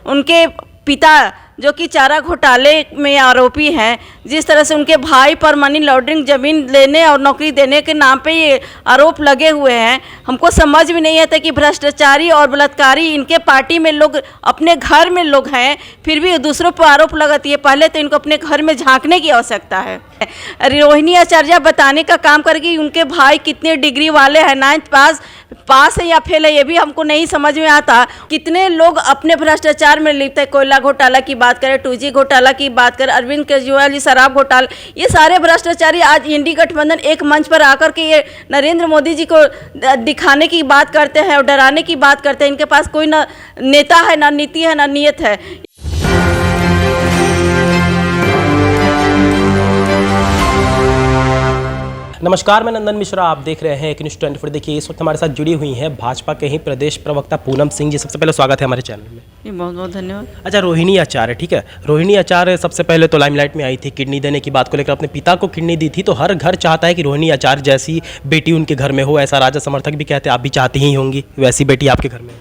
उनके पिता जो कि चारा घोटाले में आरोपी हैं, जिस तरह से उनके भाई पर मनी लॉन्ड्रिंग ज़मीन लेने और नौकरी देने के नाम पे ये आरोप लगे हुए हैं। हमको समझ में नहीं आता कि भ्रष्टाचारी और बलात्कारी इनके पार्टी में लोग, अपने घर में लोग हैं, फिर भी दूसरों पर आरोप लगाती है। पहले तो इनको अपने घर में झांकने की आवश्यकता है। रोहिणी आचार्य बताने का काम करेगी उनके भाई कितने डिग्री वाले हैं, 9th पास है या फेल है, ये भी हमको नहीं समझ में आता। कितने लोग अपने भ्रष्टाचार में लिप्त है। कोयला घोटाला की बात करें, 2G घोटाला की बात करें, अरविंद केजरीवाल जी शराब घोटाला, ये सारे भ्रष्टाचारी आज इंडी गठबंधन एक मंच पर आकर के ये नरेंद्र मोदी जी को दिखाने की बात करते हैं और डराने की बात करते हैं। इनके पास कोई ना नेता है, ना नीति है, ना नीयत है। नमस्कार, मैं नंदन मिश्रा, आप देख रहे हैं एक न्यूज़ 24। देखिए, इस वक्त हमारे साथ जुड़ी हुई हैं भाजपा के ही प्रदेश प्रवक्ता पूनम सिंह जी। सबसे पहले स्वागत है हमारे चैनल में। बहुत बहुत धन्यवाद। अच्छा, रोहिणी आचार्य, ठीक है, रोहिणी आचार्य सबसे पहले तो लाइमलाइट में आई थी किडनी देने की बात को लेकर। अपने पिता को किडनी दी थी, तो हर घर चाहता है कि रोहिणी आचार्य जैसी बेटी उनके घर में हो। ऐसा राजा समर्थक भी कहते हैं, आप भी चाहती ही होंगी वैसी बेटी आपके घर में।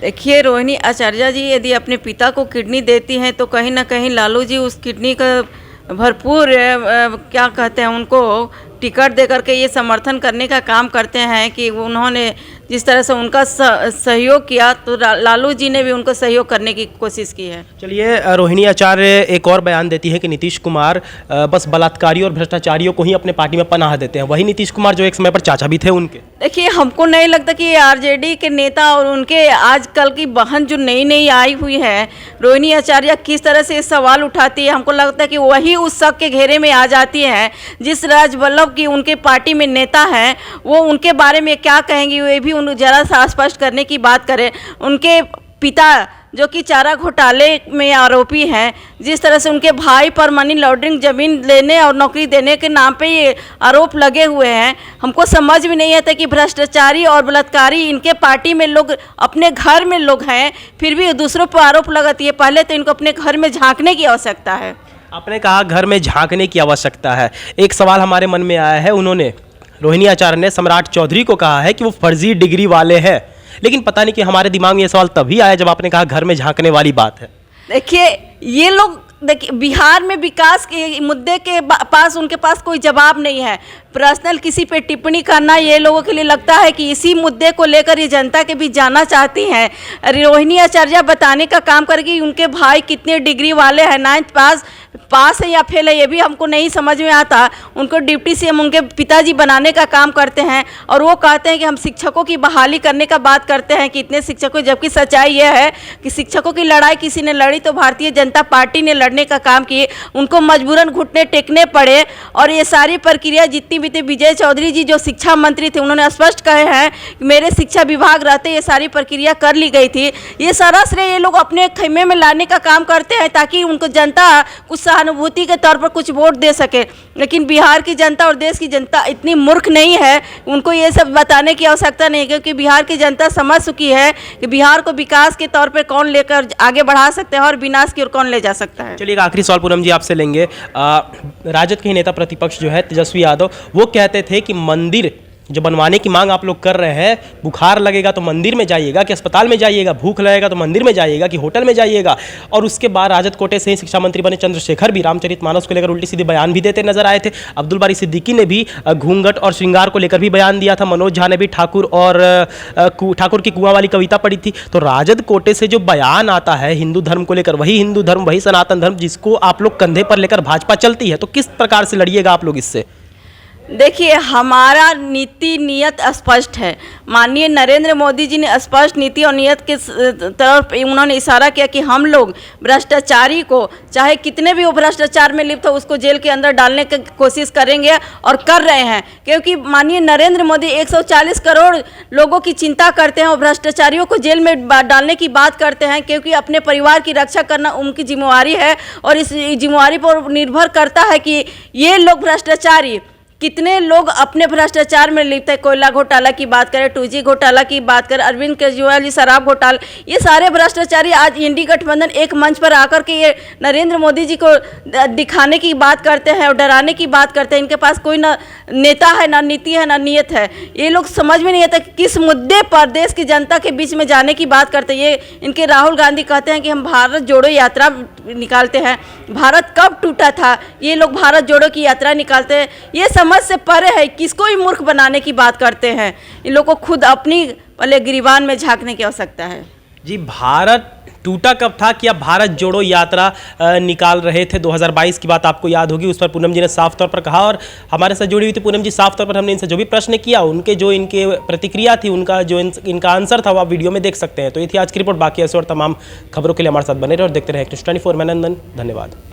देखिए, रोहिणी आचार्य जी यदि अपने पिता को किडनी देती हैं तो कहीं ना कहीं लालू जी उस किडनी का भरपूर क्या कहते हैं, उनको टिकट दे करके ये समर्थन करने का काम करते हैं कि उन्होंने जिस तरह से उनका सहयोग किया, तो लालू जी ने भी उनको सहयोग करने की कोशिश की है। चलिए, रोहिणी आचार्य एक और बयान देती है कि नीतीश कुमार बस बलात्कारियों और भ्रष्टाचारियों को ही अपने पार्टी में पनाह देते हैं। वही नीतीश कुमार जो एक समय पर चाचा भी थे उनके। देखिए, हमको नहीं लगता कि आरजेडी के नेता और उनके आजकल की बहन जो नई नई आई हुई है रोहिणी आचार्य, किस तरह से सवाल उठाती है। हमको लगता है कि वही उस शक के घेरे में आ जाती है। जिस राजवल्लभ की उनके पार्टी में नेता हैं, वो उनके बारे में क्या कहेंगी, वे भी जरा सा स्पष्ट करने की बात करें। उनके पिता जो कि चारा घोटाले में आरोपी हैं, जिस तरह से उनके भाई पर मनी लॉन्ड्रिंग ज़मीन लेने और नौकरी देने के नाम पे ये आरोप लगे हुए हैं। हमको समझ में नहीं आता कि भ्रष्टाचारी और बलात्कारी इनके पार्टी में लोग, अपने घर में लोग हैं, फिर भी दूसरों पर आरोप लगाती है। पहले तो इनको अपने घर में झांकने की आवश्यकता है। आपने कहा घर में झांकने की आवश्यकता है। एक सवाल हमारे मन में आया है, उन्होंने रोहिणी आचार्य ने सम्राट चौधरी को कहा है कि वो फर्जी डिग्री वाले हैं, लेकिन पता नहीं कि हमारे दिमाग में ये सवाल तभी आया जब आपने कहा घर में झांकने वाली बात है। देखिए, ये लोग, देखिए, बिहार में विकास के मुद्दे के पास उनके पास कोई जवाब नहीं है। पर्सनल किसी पे टिप्पणी करना ये लोगों के लिए लगता है कि इसी मुद्दे को लेकर ये जनता के बीच जाना चाहती हैं। रोहिणी आचार्य बताने का काम करेगी उनके भाई कितने डिग्री वाले हैं, 9th पास है या फेल है, ये भी हमको नहीं समझ में आता। उनको डिप्टी सीएम उनके पिताजी बनाने का काम करते हैं और वो कहते हैं कि हम शिक्षकों की बहाली करने का बात करते हैं कि इतने शिक्षकों, जबकि सच्चाई यह है कि शिक्षकों की लड़ाई किसी ने लड़ी तो भारतीय जनता पार्टी ने लड़ने का काम किए। उनको मजबूरन घुटने टेकने पड़े और ये सारी प्रक्रिया जितनी भी थी, विजय चौधरी जी जो शिक्षा मंत्री थे उन्होंने स्पष्ट कहे हैं कि मेरे शिक्षा विभाग रहते ये सारी प्रक्रिया कर ली गई थी। ये सारा श्रेय ये लोग अपने खेमे में लाने का काम करते हैं ताकि उनको जनता कुछ सहानुभूति के तौर पर कुछ वोट दे सके। लेकिन बिहार की जनता और देश की जनता इतनी मूर्ख नहीं है, उनको ये सब बताने की आवश्यकता नहीं, क्योंकि बिहार की जनता समझ चुकी है कि बिहार को विकास के तौर पर कौन लेकर आगे बढ़ा सकते हैं और विनाश की ओर कौन ले जा सकता है। चलिए, एक आखिरी सवाल पूनम जी आपसे लेंगे। राजद के ही नेता प्रतिपक्ष जो है तेजस्वी यादव, वो कहते थे कि मंदिर जो बनवाने की मांग आप लोग कर रहे हैं, बुखार लगेगा तो मंदिर में जाइएगा कि अस्पताल में जाइएगा, भूख लगेगा तो मंदिर में जाइएगा कि होटल में जाइएगा। और उसके बाद राजद कोटे से ही शिक्षा मंत्री बने चंद्रशेखर भी रामचरितमानस को लेकर उल्टी सीधे बयान भी देते नजर आए थे। अब्दुल बारी सिद्दीकी ने भी घूंघट और श्रृंगार को लेकर भी बयान दिया था। मनोज झा ने भी ठाकुर की कुआं वाली कविता पढ़ी थी। तो राजद कोटे से जो बयान आता है हिंदू धर्म को लेकर, वही हिंदू धर्म, वही सनातन धर्म जिसको आप लोग कंधे पर लेकर भाजपा चलती है, तो किस प्रकार से लड़िएगा आप लोग इससे? देखिए, हमारा नीति नियत स्पष्ट है। माननीय नरेंद्र मोदी जी ने स्पष्ट नीति और नियत के तरफ उन्होंने इशारा किया कि हम लोग भ्रष्टाचारी को, चाहे कितने भी वो भ्रष्टाचार में लिप्त हो, उसको जेल के अंदर डालने की कोशिश करेंगे और कर रहे हैं। क्योंकि माननीय नरेंद्र मोदी 140 करोड़ लोगों की चिंता करते हैं और भ्रष्टाचारियों को जेल में डालने की बात करते हैं, क्योंकि अपने परिवार की रक्षा करना उनकी जिम्मेवारी है और इस जिम्मेवारी पर निर्भर करता है कि ये लोग भ्रष्टाचारी कितने लोग अपने भ्रष्टाचार में लिप्त है। कोयला घोटाला की बात करें, 2G घोटाला की बात करें, अरविंद केजरीवाल जी शराब घोटाला, ये सारे भ्रष्टाचारी आज इंडी गठबंधन एक मंच पर आकर के ये नरेंद्र मोदी जी को दिखाने की बात करते हैं और डराने की बात करते हैं। इनके पास कोई ना नेता है, ना नीति है, ना नीयत है। ये लोग समझ में नहीं आता कि किस मुद्दे पर देश की जनता के बीच में जाने की बात करते हैं। ये इनके राहुल गांधी कहते हैं कि हम भारत जोड़ो यात्रा निकालते हैं। भारत कब टूटा था, ये लोग भारत जोड़ो की यात्रा निकालते हैं। ये समझ से परे है, किसको ही मूर्ख बनाने की बात करते हैं। इन लोगों को खुद अपनी पहले गिरीबान में झांकने की आवश्यकता है। जी, भारत टूटा कब था कि आप भारत जोड़ो यात्रा निकाल रहे थे? 2022 की बात आपको याद होगी, उस पर पूनम जी ने साफ तौर पर कहा और हमारे साथ जुड़ी हुई थी पूनम जी। साफ तौर पर हमने इनसे जो भी प्रश्न किया, उनके जो इनके प्रतिक्रिया थी, उनका जो इनका आंसर था वो आप वीडियो में देख सकते हैं। तो ये थी आज की रिपोर्ट। बाकी ऐसे और तमाम खबरों के लिए हमारे साथ बने रहे और देखते रहे News 24। मैं नंदन, धन्यवाद।